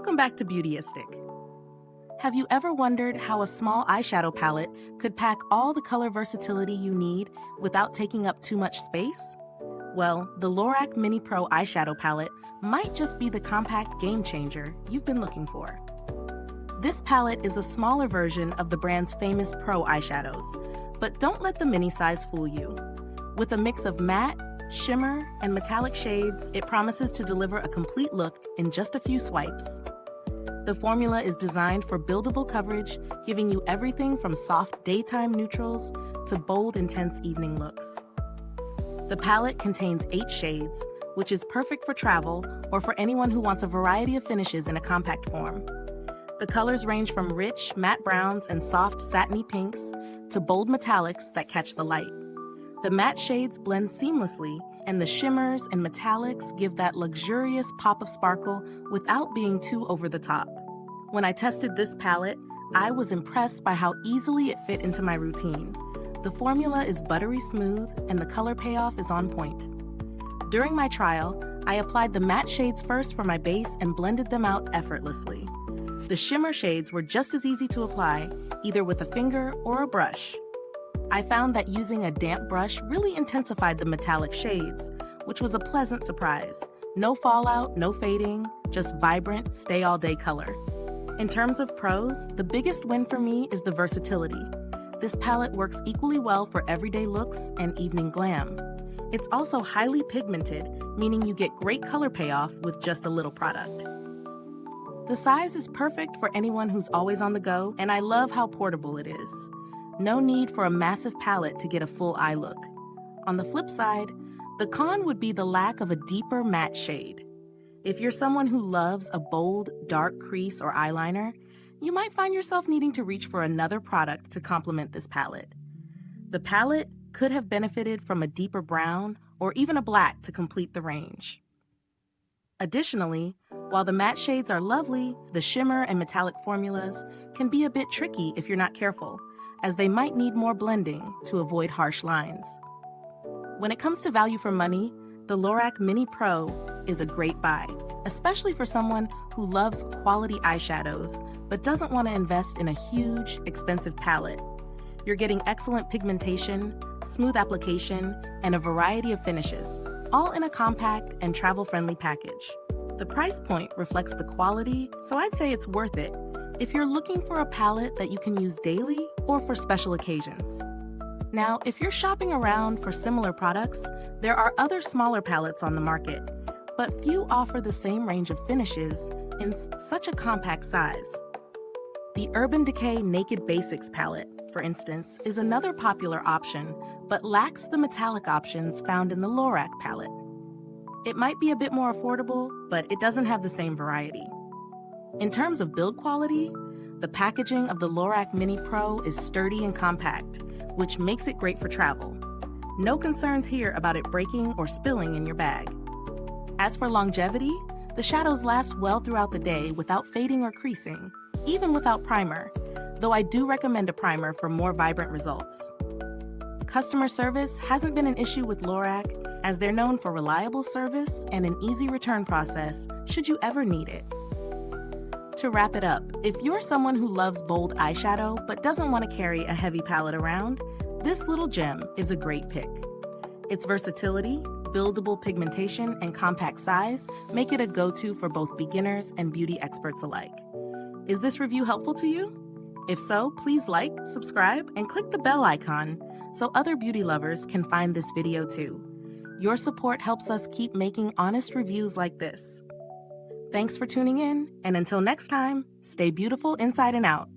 Welcome back to Beautyistic. Have you ever wondered how a small eyeshadow palette could pack all the color versatility you need without taking up too much space? Well, the LORAC Mini Pro eyeshadow palette might just be the compact game changer you've been looking for. This palette is a smaller version of the brand's famous Pro eyeshadows, but don't let the mini size fool you. With a mix of matte, shimmer, and metallic shades, it promises to deliver a complete look in just a few swipes. The formula is designed for buildable coverage, giving you everything from soft daytime neutrals to bold, intense evening looks. The palette contains 8 shades, which is perfect for travel or for anyone who wants a variety of finishes in a compact form. The colors range from rich, matte browns and soft, satiny pinks to bold metallics that catch the light. The matte shades blend seamlessly, and the shimmers and metallics give that luxurious pop of sparkle without being too over the top. When I tested this palette, I was impressed by how easily it fit into my routine. The formula is buttery smooth, and the color payoff is on point. During my trial, I applied the matte shades first for my base and blended them out effortlessly. The shimmer shades were just as easy to apply, either with a finger or a brush. I found that using a damp brush really intensified the metallic shades, which was a pleasant surprise. No fallout, no fading, just vibrant, stay-all-day color. In terms of pros, the biggest win for me is the versatility. This palette works equally well for everyday looks and evening glam. It's also highly pigmented, meaning you get great color payoff with just a little product. The size is perfect for anyone who's always on the go, and I love how portable it is. No need for a massive palette to get a full eye look. On the flip side, the con would be the lack of a deeper matte shade. If you're someone who loves a bold, dark crease or eyeliner, you might find yourself needing to reach for another product to complement this palette. The palette could have benefited from a deeper brown or even a black to complete the range. Additionally, while the matte shades are lovely, the shimmer and metallic formulas can be a bit tricky if you're not careful, as they might need more blending to avoid harsh lines. When it comes to value for money, the LORAC Mini Pro is a great buy, especially for someone who loves quality eyeshadows but doesn't want to invest in a huge, expensive palette. You're getting excellent pigmentation, smooth application, and a variety of finishes, all in a compact and travel-friendly package. The price point reflects the quality, so I'd say it's worth it if you're looking for a palette that you can use daily or for special occasions. Now, if you're shopping around for similar products, there are other smaller palettes on the market, but few offer the same range of finishes in such a compact size. The Urban Decay Naked Basics palette, for instance, is another popular option, but lacks the metallic options found in the LORAC palette. It might be a bit more affordable, but it doesn't have the same variety. In terms of build quality, the packaging of the LORAC Mini Pro is sturdy and compact, which makes it great for travel. No concerns here about it breaking or spilling in your bag. As for longevity, the shadows last well throughout the day without fading or creasing, even without primer, though I do recommend a primer for more vibrant results. Customer service hasn't been an issue with LORAC, as they're known for reliable service and an easy return process should you ever need it. To wrap it up, if you're someone who loves bold eyeshadow but doesn't want to carry a heavy palette around, this little gem is a great pick. Its versatility, buildable pigmentation, and compact size make it a go-to for both beginners and beauty experts alike. Is this review helpful to you? If so, please like, subscribe, and click the bell icon so other beauty lovers can find this video too. Your support helps us keep making honest reviews like this. Thanks for tuning in, and until next time, stay beautiful inside and out.